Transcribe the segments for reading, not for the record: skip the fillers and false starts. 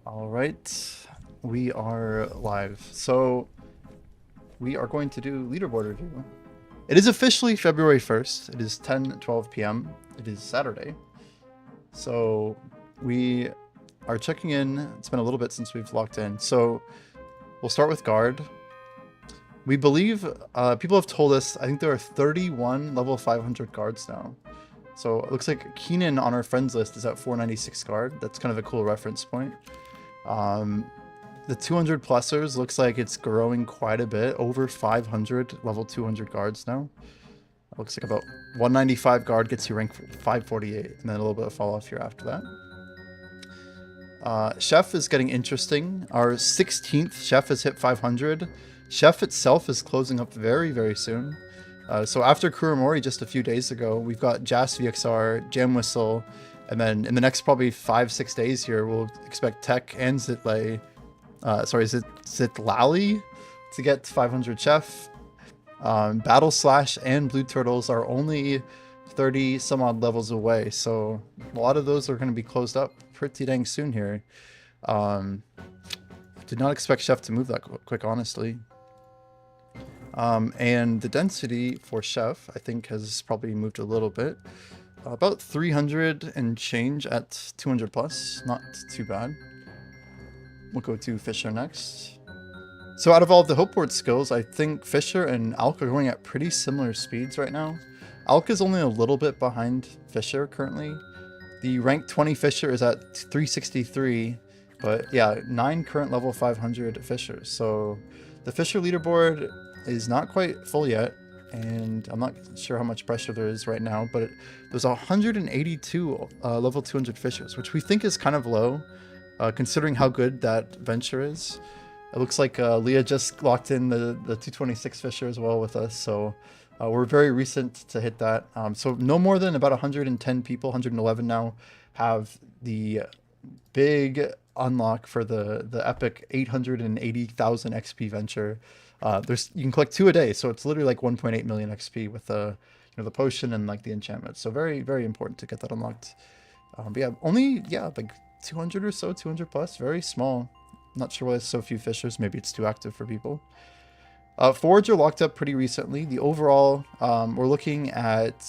All right, we are live. So we are going to do leaderboard review. It is officially February 1st. It is 10:12 p.m. It is Saturday. So we are checking in. It's been a little bit since we've logged in. So we'll start with guard. We believe people have told us, I think there are 31 level 500 guards now. So it looks like Keenan on our friends list is at 496 guard. That's kind of a cool reference point. The 200 plussers looks like it's growing quite a bit, over 500 level 200 guards now. It looks like about 195 guard gets you rank 548, and then a little bit of fall off here after that. Chef is getting interesting. Our 16th chef has hit 500. Chef itself is closing up very, very soon. So after Kuramori just a few days ago, we've got Jas VXR, Jam Whistle, and then in the next probably 5-6 days here, we'll expect Tech and Zitlali to get 500 chef. Battle Slash and Blue Turtles are only 30 some odd levels away, so a lot of those are going to be closed up pretty dang soon here. Did not expect Chef to move that quick, honestly. And the density for Chef, I think, has probably moved a little bit. About 300 and change at 200 plus, not too bad. We'll go to Fisher next. So out of all of the Hopeboard skills, I think Fisher and Alk are going at pretty similar speeds right now. Alk is only a little bit behind Fisher currently. The rank 20 Fisher is at 363, but yeah, 9 current level 500 Fishers. So the Fisher leaderboard is not quite full yet, and I'm not sure how much pressure there is right now, but there's 182 level 200 Fishers, which we think is kind of low, considering how good that venture is. It looks like Leah just locked in the 226 Fisher as well with us, so we're very recent to hit that. So no more than about 110 people, 111 now, have the big unlock for the epic 880,000 XP venture. You can collect 2 a day, so it's literally like 1.8 million XP with the the potion and like the enchantment. So very, very important to get that unlocked. But yeah, only like 200 or so, 200 plus, very small. Not sure why there's so few Fishers. Maybe it's too active for people. Forager locked up pretty recently. The overall, we're looking at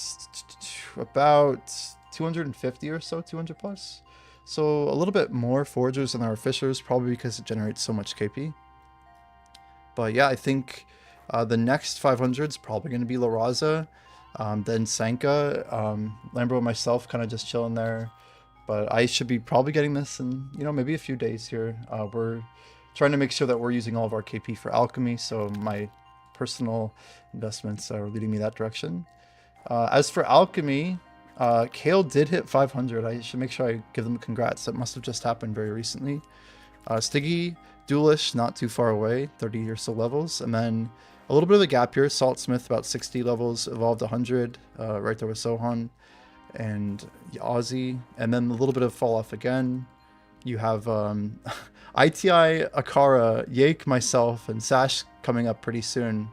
about 250 or so, 200 plus. So a little bit more Foragers than our Fishers, probably because it generates so much KP. But yeah, I think the next 500 is probably going to be La Raza, then Sanka, Lambro and myself kind of just chilling there. But I should be probably getting this in, maybe a few days here. We're trying to make sure that we're using all of our KP for alchemy, so my personal investments are leading me that direction. As for alchemy, Kale did hit 500. I should make sure I give them congrats. That must have just happened very recently. Stiggy, Duelish, not too far away, 30 or so levels. And then a little bit of a gap here. Saltsmith, about 60 levels, Evolved 100, right there with Sohan and Aussie. And then a little bit of fall off again. You have ITI, Akara, Yake, myself, and Sash coming up pretty soon.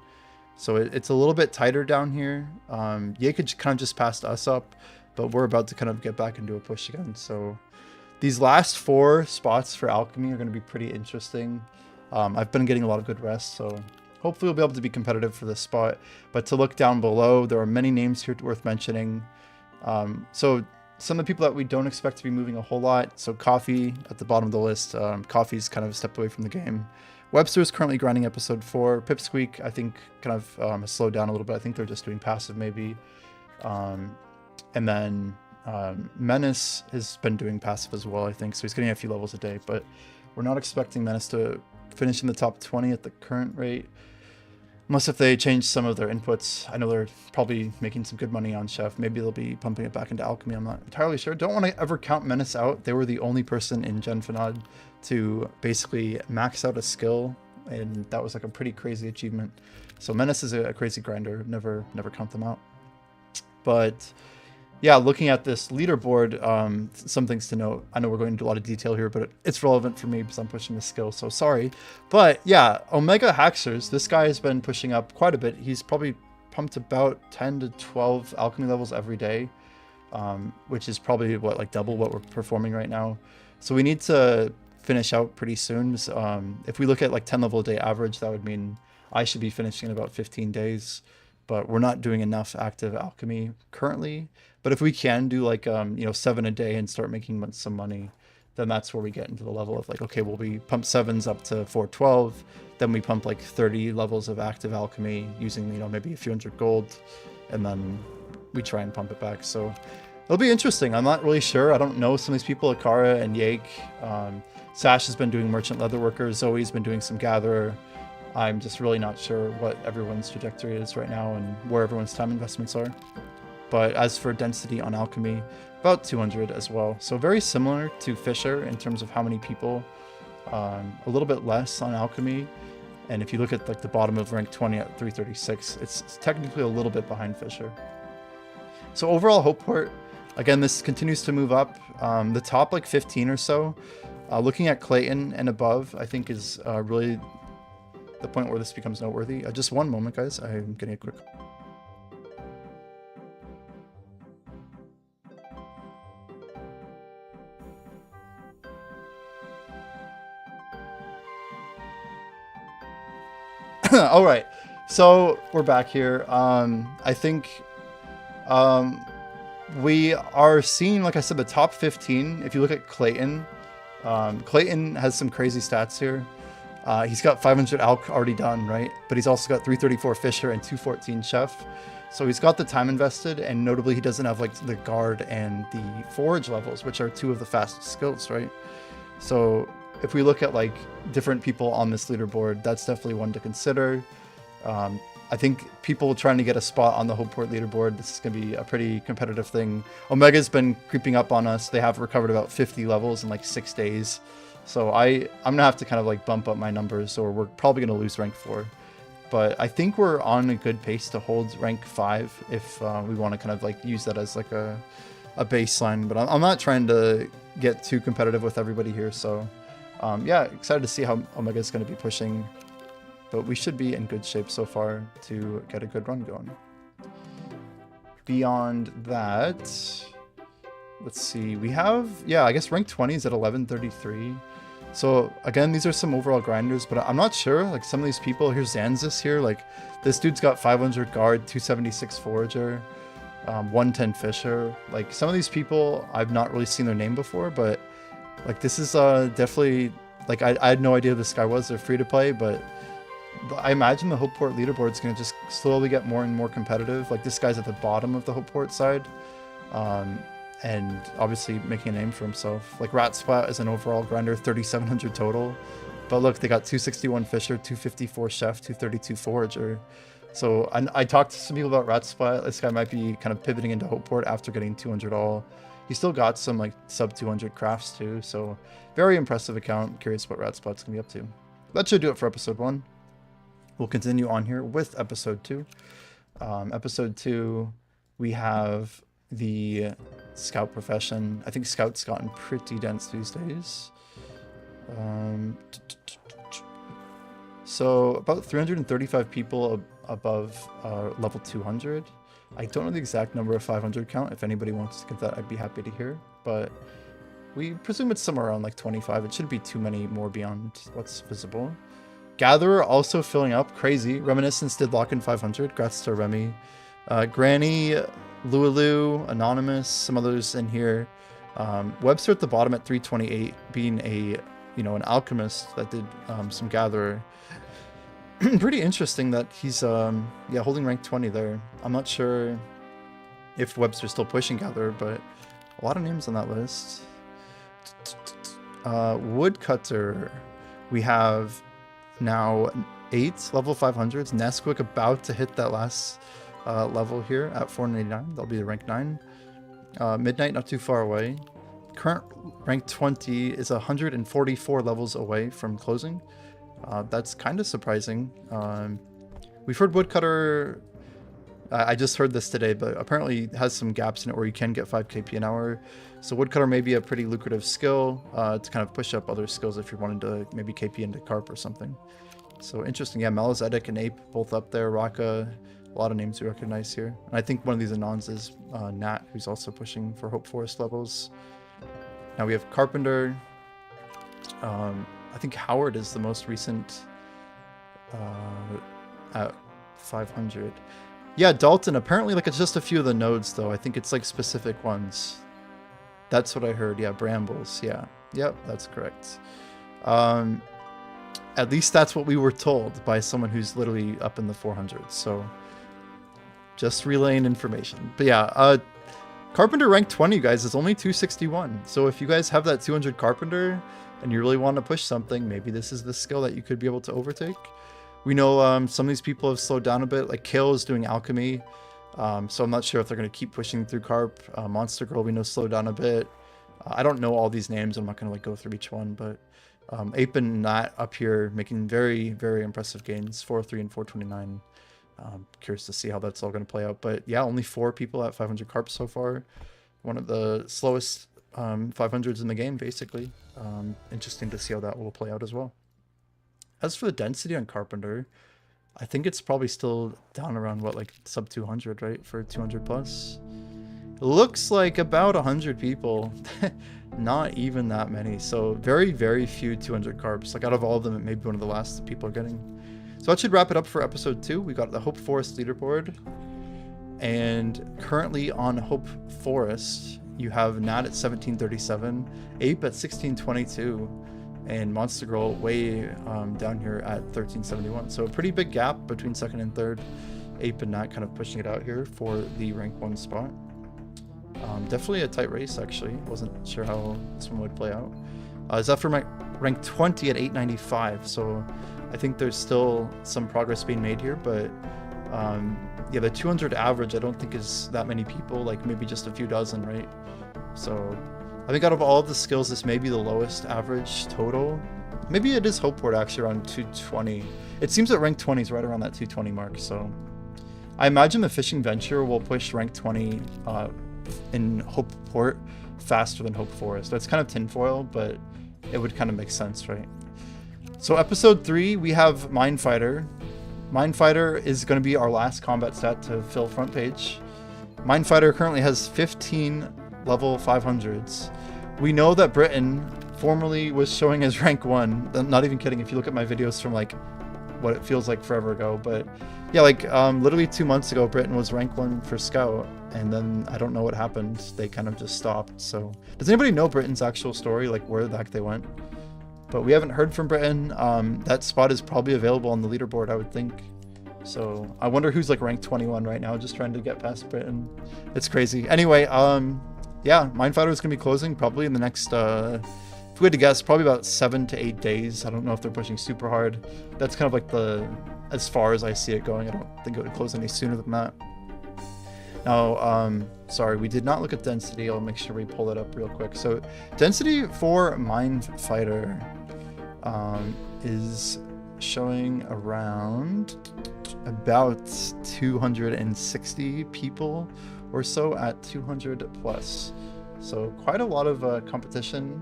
So it's a little bit tighter down here. Yake kind of just passed us up, but we're about to kind of get back into a push again. So these last 4 spots for alchemy are going to be pretty interesting. I've been getting a lot of good rest, so hopefully we'll be able to be competitive for this spot. But to look down below, there are many names here worth mentioning. So some of the people that we don't expect to be moving a whole lot. So Coffee at the bottom of the list. Coffee's kind of stepped away from the game. Webster's currently grinding episode 4. Pipsqueak, I think, kind of has slowed down a little bit. I think they're just doing passive maybe. And then Menace has been doing passive as well, I think. So he's getting a few levels a day. But we're not expecting Menace to finish in the top 20 at the current rate. Unless if they change some of their inputs. I know they're probably making some good money on Chef. Maybe they'll be pumping it back into Alchemy. I'm not entirely sure. Don't want to ever count Menace out. They were the only person in Gen Finod to basically max out a skill. And that was like a pretty crazy achievement. So Menace is a crazy grinder. Never count them out. But yeah, looking at this leaderboard, some things to note. I know we're going into a lot of detail here, but it's relevant for me because I'm pushing this skill, so sorry. But yeah, Omega Haxers, this guy has been pushing up quite a bit. He's probably pumped about 10 to 12 alchemy levels every day, which is probably like double what we're performing right now. So we need to finish out pretty soon. So, if we look at like 10 level a day average, that would mean I should be finishing in about 15 days. But we're not doing enough active alchemy currently. But if we can do like 7 a day and start making some money, then that's where we get into the level of like, okay, well, we pump 7s up to 412, then we pump like 30 levels of active alchemy using maybe a few hundred gold, and then we try and pump it back. So it'll be interesting. I'm not really sure. I don't know some of these people, Akara and Yake. Sash has been doing merchant leatherworker. Zoe's been doing some gatherer. I'm just really not sure what everyone's trajectory is right now and where everyone's time investments are. But as for density on alchemy, about 200 as well. So very similar to Fisher in terms of how many people, a little bit less on alchemy. And if you look at like the bottom of rank 20 at 336, it's technically a little bit behind Fisher. So overall Hopeport, again, this continues to move up. The top like 15 or so, looking at Clayton and above, I think is really the point where this becomes noteworthy. Just one moment, guys. I'm getting a quick... All right, so we're back here. I think we are seeing, like I said, the top 15. If you look at Clayton, Clayton has some crazy stats here. He's got 500 alch already done, right? But he's also got 334 Fisher and 214 Chef. So he's got the time invested, and notably he doesn't have like the guard and the forage levels, which are 2 of the fastest skills, right? So if we look at like different people on this leaderboard, that's definitely one to consider. I think people trying to get a spot on the Hopeport leaderboard, this is going to be a pretty competitive thing. Omega's been creeping up on us. They have recovered about 50 levels in like 6 days. So I'm going to have to kind of like bump up my numbers, or we're probably going to lose rank 4. But I think we're on a good pace to hold rank 5 if we want to kind of like use that as like a baseline. But I'm not trying to get too competitive with everybody here. So yeah, excited to see how Omega is going to be pushing, but we should be in good shape so far to get a good run going. Beyond that, let's see, we have, yeah, I guess rank 20 is at 1133. So again, these are some overall grinders, but I'm not sure, like some of these people, here's Zanzis here, like this dude's got 500 guard, 276 forager, 110 fisher. Like some of these people, I've not really seen their name before, but like this is definitely, like I had no idea this guy was. They're free to play, but I imagine the Hopeport leaderboard is going to just slowly get more and more competitive. Like this guy's at the bottom of the Hopeport side, and obviously making a name for himself. Like Ratsplat is an overall grinder, 3,700 total, but look, they got 261 Fisher, 254 Chef, 232 Forager. So I talked to some people about Ratsplat. This guy might be kind of pivoting into Hopeport after getting 200 all. He still got some like sub 200 crafts too, so very impressive account. Curious what Ratsplat's gonna be up to. That should do it for episode 1. We'll continue on here with episode 2. Episode 2, we have the scout profession. I think scouts gotten pretty dense these days. So about 335 people above level 200. I don't know the exact number of 500 count. If anybody wants to get that, I'd be happy to hear. But we presume it's somewhere around like 25. It shouldn't be too many more beyond what's visible. Gatherer also filling up. Crazy. Reminiscence did lock in 500. Grats to Remy. Granny, Lulu, Anonymous, some others in here. Webster at the bottom at 328, being a, an alchemist that did some Gatherer. Pretty interesting that he's yeah, holding rank 20 there. I'm not sure if Webster's still pushing Gatherer, but a lot of names on that list. Woodcutter, we have now 8 level 500s. Nesquik about to hit that last level here at 499. That'll be the rank 9. Midnight not too far away. Current rank 20 is 144 levels away from closing. That's kind of surprising. We've heard Woodcutter, I just heard this today, but apparently has some gaps in it where you can get 5 KP an hour. So Woodcutter may be a pretty lucrative skill to kind of push up other skills if you're wanting to maybe KP into Carp or something. So interesting. Yeah, Malizetic and Ape both up there. Raka, a lot of names we recognize here. And I think one of these Anons is Nat, who's also pushing for Hope Forest levels. Now we have Carpenter. I think Howard is the most recent at 500. Yeah, Dalton, apparently like it's just a few of the nodes though. I think it's like specific ones. That's what I heard. Yeah, Brambles. Yeah. Yep, that's correct. At least that's what we were told by someone who's literally up in the 400s. So just relaying information. But yeah, Carpenter rank 20, guys, is only 261. So if you guys have that 200 Carpenter and you really want to push something, maybe this is the skill that you could be able to overtake. We know some of these people have slowed down a bit. Like Kale is doing Alchemy. So I'm not sure if they're going to keep pushing through Carp. Monster Girl, we know, slowed down a bit. I don't know all these names. I'm not going to like go through each one, but Ape and Nat up here making very, very impressive gains, 403 and 429. Curious to see how that's all going to play out. But yeah, only 4 people at 500 Carp so far. One of the slowest 500s in the game, basically. Interesting to see how that will play out as well. As for the density on Carpenter, I think it's probably still down around, what, like sub 200, right? For 200 plus. It looks like about 100 people. Not even that many. So very, very few 200 Carps. Like out of all of them, it may be one of the last people are getting. So that should wrap it up for episode 2. We got the Hope Forest leaderboard. And currently on Hope Forest, you have Nat at 1737, Ape at 1622, and Monster Girl way down here at 1371. So a pretty big gap between second and third. Ape and Nat kind of pushing it out here for the rank 1 spot. Definitely a tight race, actually. Wasn't sure how this one would play out. Zephyr rank 20 at 895, so I think there's still some progress being made here, but yeah, the 200 average I don't think is that many people, like maybe just a few dozen, right? So I think out of all of the skills, this may be the lowest average total. Maybe it is Hopeport actually around 220. It seems that rank 20 is right around that 220 mark, so I imagine the Fishing Venture will push rank 20 in Hopeport faster than Hope Forest. That's kind of tinfoil, but it would kind of make sense, right? So episode 3, we have Mindfighter. Mindfighter is going to be our last combat stat to fill front page. Mindfighter currently has 15 level 500s. We know that Britain formerly was showing as rank 1. I'm not even kidding if you look at my videos from like what it feels like forever ago. But yeah, like literally 2 months ago, Britain was rank 1 for Scout. And then I don't know what happened. They kind of just stopped. So does anybody know Britain's actual story? Like where the heck they went? But we haven't heard from Britain. That spot is probably available on the leaderboard, I would think. So I wonder who's like ranked 21 right now, just trying to get past Britain. It's crazy. Anyway, yeah, Mindfighter is going to be closing probably in the next, if we had to guess, probably about 7 to 8 days. I don't know if they're pushing super hard. That's kind of like as far as I see it going. I don't think it would close any sooner than that. Now, sorry, we did not look at density. I'll make sure we pull it up real quick. So density for Mindfighter is showing around about 260 people or so at 200 plus. So quite a lot of competition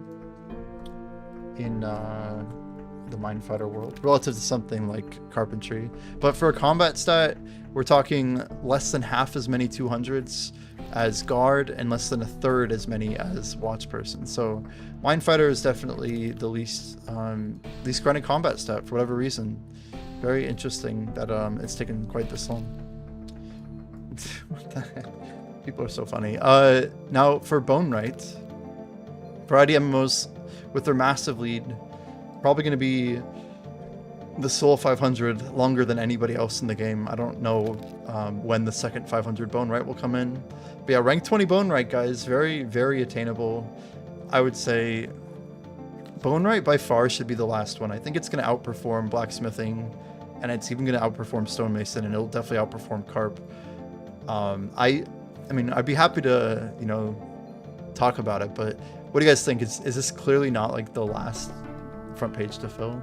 in the Mindfighter world relative to something like Carpentry. But for a combat stat, we're talking less than half as many 200s as Guard and less than a third as many as Watch Person. So Mindfighter is definitely the least grinded combat stat for whatever reason. Very interesting that it's taken quite this long. What the heck? People are so funny. Now for Bone Right, variety MMOs with their massive lead, probably going to be the Soul 500 longer than anybody else in the game. I don't know when the second 500 Bone Right will come in. But yeah, rank 20 Bone Right, guys, very, very attainable. I would say Bone Right by far should be the last one. I think it's going to outperform Blacksmithing, and it's even going to outperform Stonemason, and it'll definitely outperform Carp. I mean, I'd be happy to, you know, talk about it, but what do you guys think? Is this clearly not like the last front page to fill?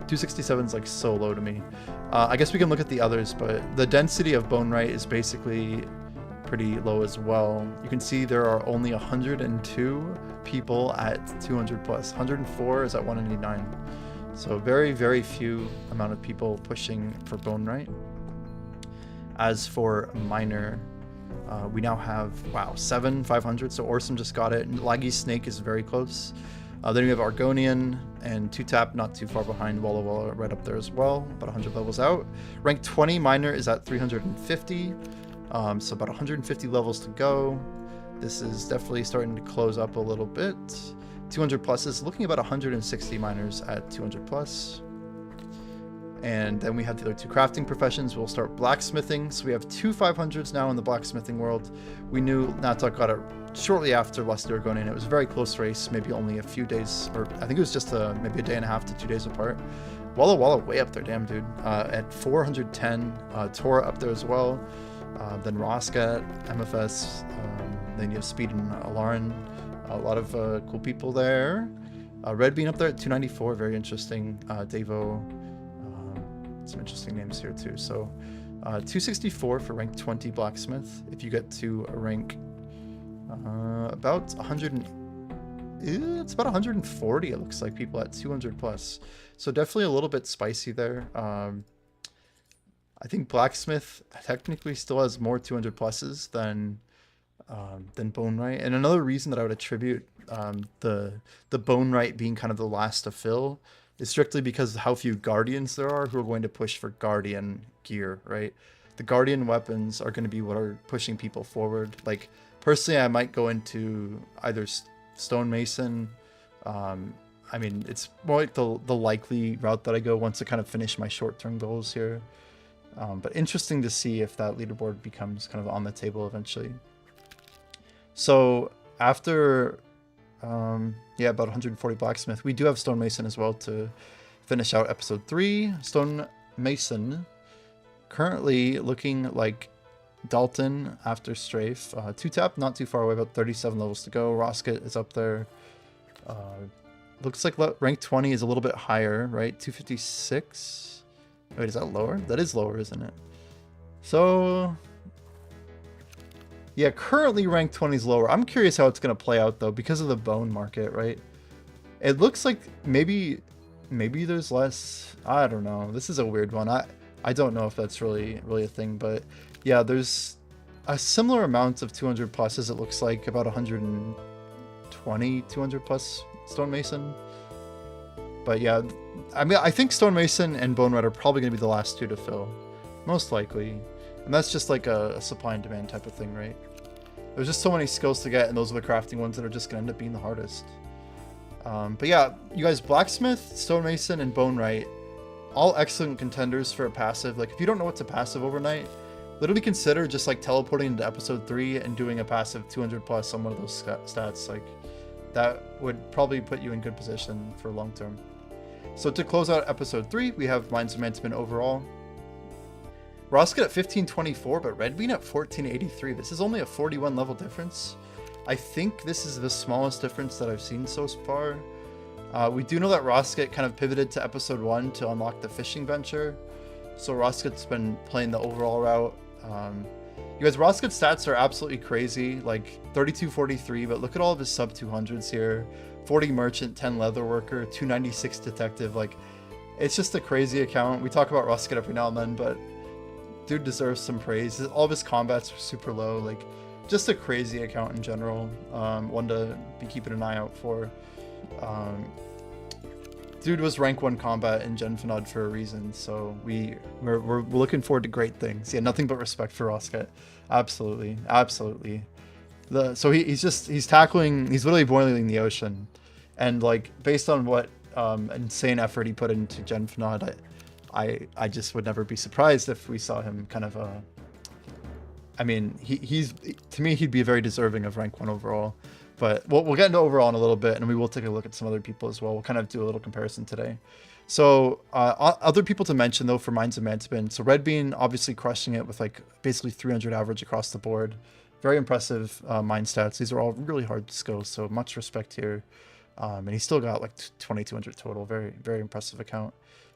267 is like so low to me. I guess we can look at the others, but the density of Bone Right is basically pretty low as well. You can see there are only 102 people at 200 plus. 104 is at 189. So very, very few amount of people pushing for Bone Right. As for Miner, we now have, wow, 7 500. So Orsum just got it. And Laggy Snake is very close. Then we have Argonian and 2-tap, not too far behind. Walla Walla right up there as well, about 100 levels out. Rank 20 miner is at 350, so about 150 levels to go. This is definitely starting to close up a little bit. 200 plus is looking about 160 miners at 200 plus. And then we have the other two crafting professions. We'll start blacksmithing. So we have two 500s now in the blacksmithing world. We knew Natok got it shortly after Lusty Argonian. It was a very close race, maybe only a few days, or I think it was just maybe a day and a half to 2 days apart. Walla Walla way up there, damn dude. At 410, Tora up there as well. Then Roska at MFS. Then you have Speed and Alarin. A lot of cool people there. Red Bean up there at 294, very interesting. Devo. Some interesting names here too. So 264 for rank 20 blacksmith. If you get to a rank about 100, it's about 140 it looks like, people at 200 plus. So definitely a little bit spicy there. I think blacksmith technically still has more 200 pluses than Bonewright. And another reason that I would attribute the Bonewright being kind of the last to fill is strictly because of how few Guardians there are who are going to push for Guardian gear, right? The Guardian weapons are going to be what are pushing people forward. Like, personally, I might go into either Stonemason. I mean, it's more like the likely route that I go once I kind of finish my short-term goals here. But interesting to see if that leaderboard becomes kind of on the table eventually. So after... yeah, about 140 blacksmith. We do have Stonemason as well to finish out episode 3. Stonemason currently looking like Dalton after Strafe. 2-tap, not too far away, about 37 levels to go. Rosket is up there. Looks like rank 20 is a little bit higher, right? 256. Wait, is that lower? That is lower, isn't it? So... yeah, currently rank 20 is lower. I'm curious how it's going to play out, though, because of the bone market, right? It looks like maybe there's less... I don't know. This is a weird one. I don't know if that's really a thing, but yeah, there's a similar amount of 200 pluses, it looks like, about 120, 200 plus Stonemason. But yeah, I mean, I think Stonemason and Bonewright are probably going to be the last two to fill. Most likely. And that's just like a supply and demand type of thing, right? There's just so many skills to get, and those are the crafting ones that are just going to end up being the hardest. But yeah, you guys, Blacksmith, Stonemason, and Bonewright, all excellent contenders for a passive. Like, if you don't know what's a passive overnight, literally consider just like teleporting into episode 3 and doing a passive 200 plus on one of those stats. Like, that would probably put you in good position for long term. So to close out episode 3, we have Minds of Management overall. Rosket at 1524, but Red Bean at 1483. This is only a 41 level difference. I think this is the smallest difference that I've seen so far. We do know that Rosket kind of pivoted to episode 1 to unlock the fishing venture. So Rosket's been playing the overall route. You guys, Rosket's stats are absolutely crazy, like 3243, but look at all of his sub 200s here. 40 merchant, 10 leather worker, 296 detective. Like, it's just a crazy account. We talk about Rosket every now and then, but dude deserves some praise. All of his combats are super low. Like, just a crazy account in general. One to be keeping an eye out for. Dude was rank 1 combat in Gen Finod for a reason, so we're looking forward to great things. Yeah, nothing but respect for Rosket. Absolutely. So he's tackling, he's literally boiling the ocean, and like, based on what insane effort he put into Gen Finod, I just would never be surprised if we saw him kind of I mean, he's to me, he'd be very deserving of rank 1 overall. But we'll get into overall in a little bit, and we will take a look at some other people as well. We'll kind of do a little comparison today. So other people to mention, though, for Minds of Management. So Red Bean obviously crushing it with like basically 300 average across the board. Very impressive mind stats. These are all really hard to score, so much respect here. And he still got like 2200 total. Very, very impressive account.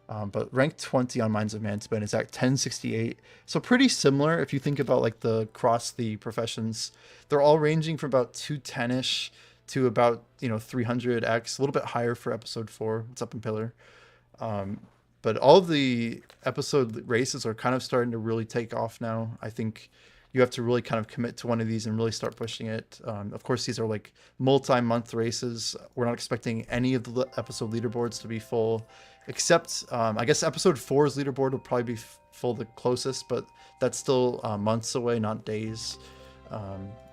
But rank 20 on Minds of Management is at 1068. So pretty similar if you think about like the cross the professions. They're all ranging from about 210-ish to about, 300x, a little bit higher for episode 4. It's up in Pillar. But all of the episode races are kind of starting to really take off now. I think, you have to really kind of commit to one of these and really start pushing it. Of course, these are like multi-month races. We're not expecting any of the episode leaderboards to be full, except I guess episode 4's leaderboard will probably be full the closest, but that's still months away, not days.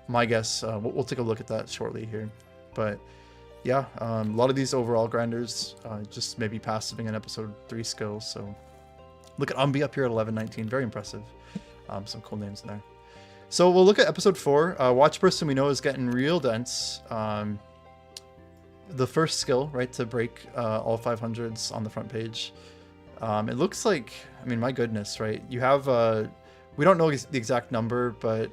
My guess, we'll take a look at that shortly here. But yeah, a lot of these overall grinders just maybe passiving in episode 3 skills. So look at Umbi up here at 1119, very impressive. Some cool names in there. So we'll look at episode 4. Watch person we know is getting real dense. The first skill, right, to break all 500s on the front page. It looks like, I mean, my goodness, right? You have, we don't know the exact number, but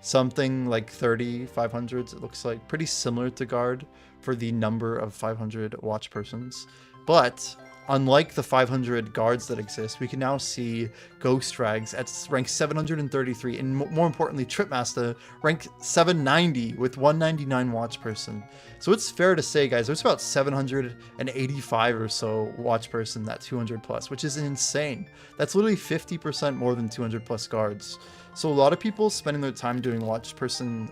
something like 30 500s, it looks like. Pretty similar to guard for the number of 500 watch persons. But unlike the 500 guards that exist, we can now see Ghost Drags at rank 733, and more importantly, Tripmaster rank 790 with 199 watch person. So it's fair to say, guys, there's about 785 or so watch person at 200 plus, which is insane. That's literally 50% more than 200 plus guards. So a lot of people spending their time doing watch person,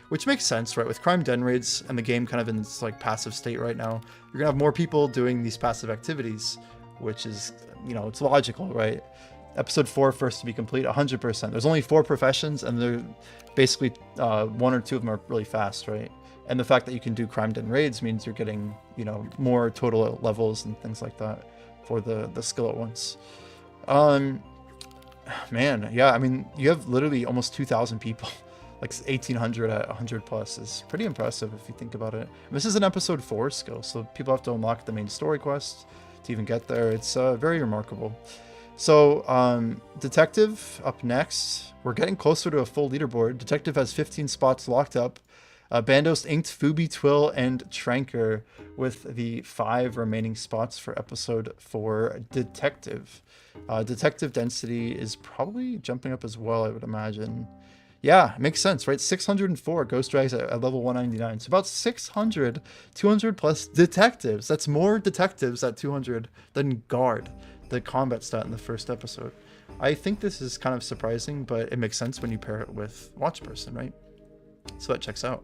which makes sense, right? With crime den raids and the game kind of in this like passive state right now, you're gonna have more people doing these passive activities, which is, you know, it's logical, right? Episode 4 first to be complete, 100%. There's only 4 professions, and they're basically 1 or 2 of them are really fast, right? And the fact that you can do crime den raids means you're getting, you know, more total levels and things like that for the skill at once. Man, yeah, I mean, you have literally almost 2,000 people. Like 1,800 at 100 plus is pretty impressive if you think about it. And this is an episode 4 skill, so people have to unlock the main story quest to even get there. It's very remarkable. So Detective up next. We're getting closer to a full leaderboard. Detective has 15 spots locked up. Bandos, Inked, Fubi, Twill, and Tranker with the 5 remaining spots for episode 4 Detective. Detective density is probably jumping up as well, I would imagine. Yeah, makes sense, right? 604 Ghost Drags at level 199. So about 600, 200 plus detectives. That's more detectives at 200 than guard, the combat stat in the first episode. I think this is kind of surprising, but it makes sense when you pair it with watch person, right? So that checks out.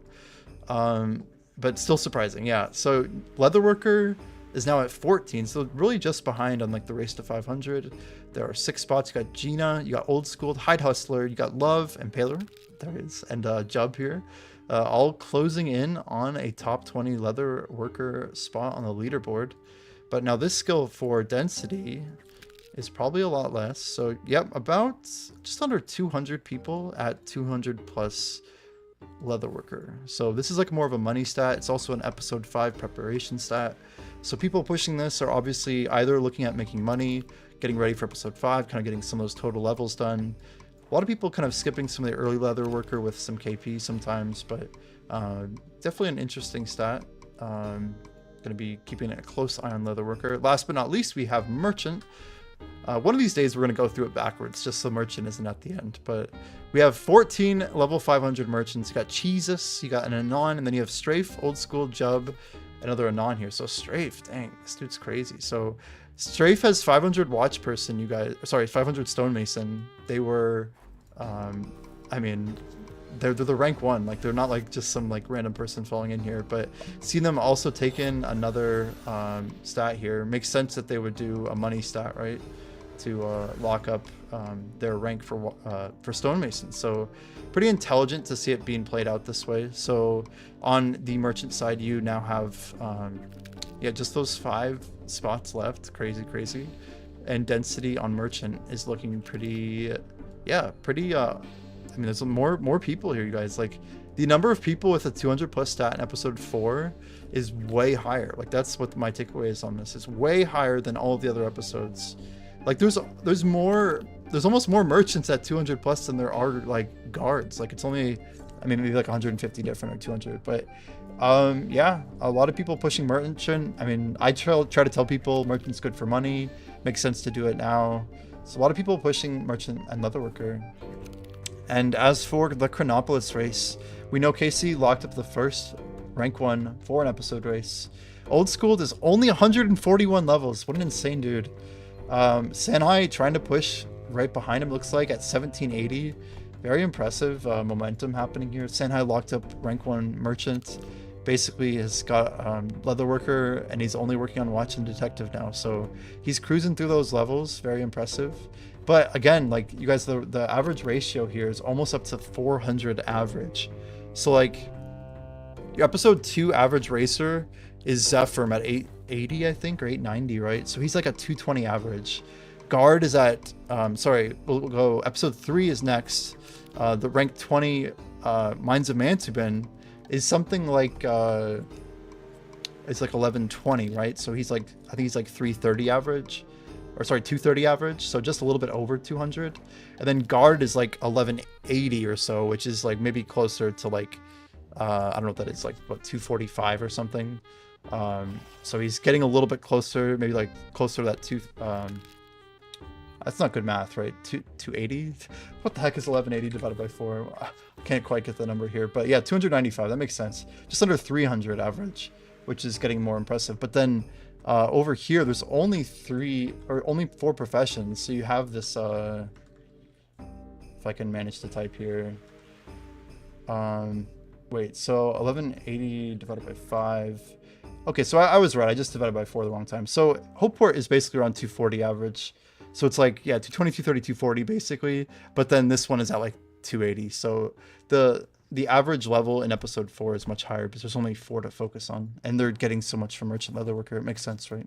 But still surprising, yeah. So Leatherworker is now at 14, so really just behind on like the race to 500. There are 6 spots. You got Gina, you got Old School, Hide Hustler, you got Love and Paler, there it is, and Jub here, all closing in on a top 20 Leatherworker spot on the leaderboard. But now this skill for density is probably a lot less. So yep, about just under 200 people at 200 plus Leatherworker. So this is like more of a money stat. It's also an episode 5 preparation stat. So people pushing this are obviously either looking at making money, getting ready for episode 5, kind of getting some of those total levels done. A lot of people kind of skipping some of the early Leatherworker with some KP sometimes, but definitely an interesting stat. Going to be keeping a close eye on Leatherworker. Last but not least, we have Merchant. One of these days we're going to go through it backwards just so Merchant isn't at the end, but we have 14 level 500 merchants. You got Cheesus, you got an Anon, and then you have Strafe, Old School, Jub, another Anon here. So Strafe, dang, this dude's crazy. So Strafe has 500 watch person, you guys, sorry, 500 stonemason. They were, I mean, they're the rank 1, like they're not like just some like random person falling in here, but seeing them also take in another stat here makes sense that they would do a money stat, right, to lock up their rank for stonemason. So pretty intelligent to see it being played out this way. So on the merchant side, you now have yeah, just those 5 spots left. Crazy. And density on merchant is looking pretty, yeah, pretty I mean, there's more people here, you guys. Like, the number of people with a 200 plus stat in episode 4 is way higher. Like, that's what my takeaway is on this. It's way higher than all of the other episodes. Like, there's almost more merchants at 200 plus than there are like guards. Like, it's only, I mean, maybe like 150 different or 200. But yeah, a lot of people pushing merchant. I mean, I try to tell people merchant's good for money. Makes sense to do it now. So a lot of people pushing merchant and Leatherworker. And as for the Chronopolis race, we know Casey locked up the first rank 1 for an episode race. Old School is only 141 levels. What an insane dude. Sanhai trying to push right behind him, looks like, at 1780. Very impressive momentum happening here. Sanhai locked up rank 1 merchant. Basically has got leatherworker, and he's only working on watch and detective now. So he's cruising through those levels. Very impressive. But again, like you guys, the average ratio here is almost up to 400 average. So like your episode 2 average racer is Zephyr at 880, I think, or 890, right? So he's like a 220 average. Guard is at, sorry, we'll go, episode 3 is next. The rank 20 Mines of Mantubin is something like, it's like 1120, right? So he's like, I think he's like 330 average, or sorry, 230 average. So just a little bit over 200. And then Guard is like 1180 or so, which is like maybe closer to like, I don't know what that is, like what, 245 or something. So he's getting a little bit closer, maybe like closer to that that's not good math, right? 280? What the heck is 1180 divided by 4? I can't quite get the number here, but yeah, 295, that makes sense. Just under 300 average, which is getting more impressive. But then over here, there's only 4 professions. So you have this, if I can manage to type here. Wait, so 1180 divided by 5. Okay, so I was right. I just divided by 4 the wrong time. So Hopeport is basically around 240 average. So it's like, yeah, 220, 230, 240 basically. But then this one is at like 280. So the average level in episode 4 is much higher because there's only 4 to focus on. And they're getting so much from Merchant Leatherworker. It makes sense, right?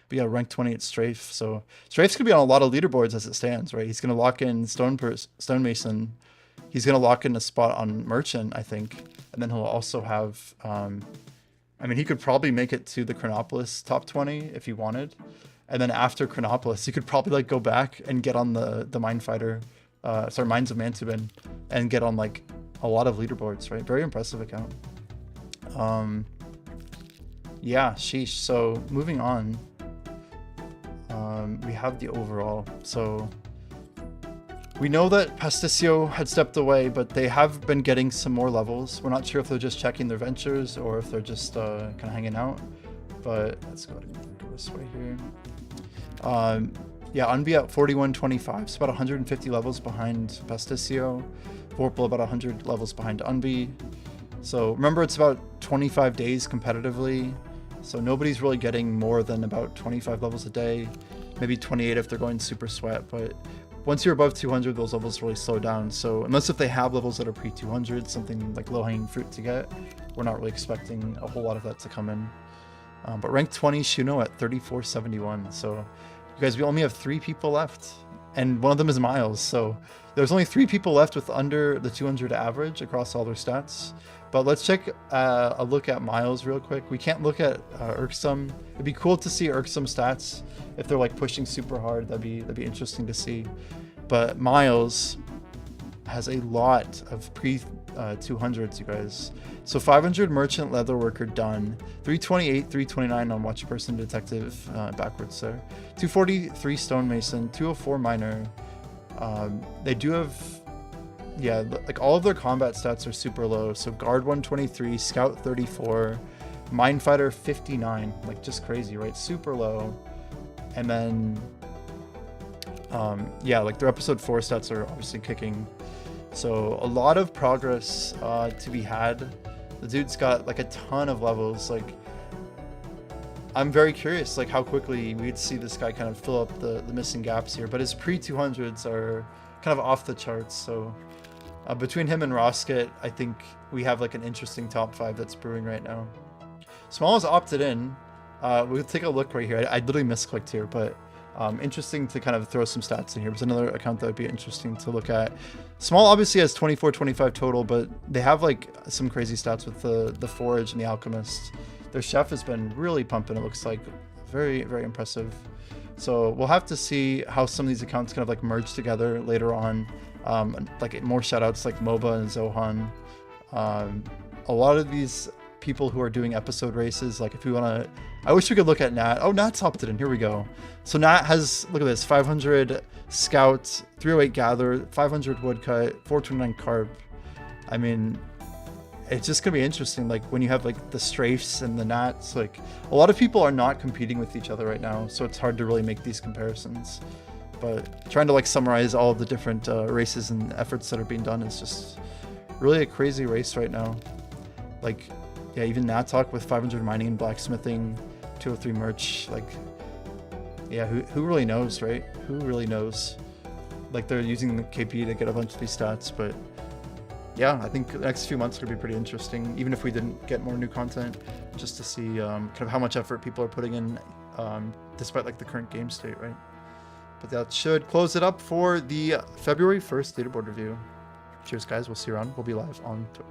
But yeah, rank 20 at Strafe. So Strafe's going to be on a lot of leaderboards as it stands, right? He's going to lock in Stonemason. He's going to lock in a spot on Merchant, I think. And then he'll also have, I mean, he could probably make it to the Chronopolis top 20 if he wanted. And then after Chronopolis, he could probably like go back and get on the Minefighter, Mines of Mantubin, and get on like a lot of leaderboards, right? Very impressive account. Yeah, sheesh. So moving on, we have the overall. So we know that Pasticcio had stepped away, but they have been getting some more levels. We're not sure if they're just checking their ventures or if they're just kind of hanging out. But let's go this way here. Yeah, Unbi at 4125, so about 150 levels behind Pasticcio. Vorpal about 100 levels behind Unbi. So remember, it's about 25 days competitively. So nobody's really getting more than about 25 levels a day. Maybe 28 if they're going super sweat, but once you're above 200, those levels really slow down. So unless if they have levels that are pre-200, something like low-hanging fruit to get, we're not really expecting a whole lot of that to come in. But rank 20 Shuno at 3471. So you guys, we only have 3 people left, and one of them is Miles. So there's only 3 people left with under the 200 average across all their stats. But let's check a look at Miles real quick. We can't look at Irksome. It'd be cool to see Irksome stats if they're like pushing super hard. That'd be interesting to see. But Miles has a lot of pre-200s, you guys. So 500 Merchant Leatherworker done. 328, 329 on Watch Person Detective, backwards there. 243 Stonemason, 204 Miner. They do have, yeah, like all of their combat stats are super low. So Guard 123, Scout 34, Minefighter 59, like just crazy, right? Super low. And then, yeah, like their episode 4 stats are obviously kicking. So a lot of progress to be had. The dude's got like a ton of levels. Like, I'm very curious like how quickly we'd see this guy kind of fill up the missing gaps here. But his pre-200s are kind of off the charts. So between him and Rosket, I think we have like an interesting top 5 that's brewing right now. Small has opted in. We'll take a look right here. I literally misclicked here, but interesting to kind of throw some stats in here. There's another account that would be interesting to look at. Small obviously has 24, 25 total, but they have like some crazy stats with the Forage and the Alchemist. Their Chef has been really pumping, it looks like. Very, very impressive. So we'll have to see how some of these accounts kind of like merge together later on. Like more shoutouts like MOBA and Zohan. A lot of these people who are doing episode races, like if we want to, I wish we could look at Nat. Oh, Nat's opted in. Here we go. So Nat has, look at this, 500 Scout, 308 Gather, 500 Woodcut, 429 Carp. I mean, it's just gonna be interesting. Like when you have like the Strafes and the Nats, like a lot of people are not competing with each other right now, so it's hard to really make these comparisons. but trying to like summarize all of the different races and efforts that are being done is just really a crazy race right now. Like, yeah, even Natok with 500 mining and blacksmithing, 203 merch, like, yeah, who really knows, right? Who really knows? Like, they're using the KP to get a bunch of these stats, but yeah, I think the next few months could be pretty interesting, even if we didn't get more new content, just to see kind of how much effort people are putting in, despite like the current game state, right? But that should close it up for the February 1st leaderboard review. Cheers, guys. We'll see you around. We'll be live on Twitch.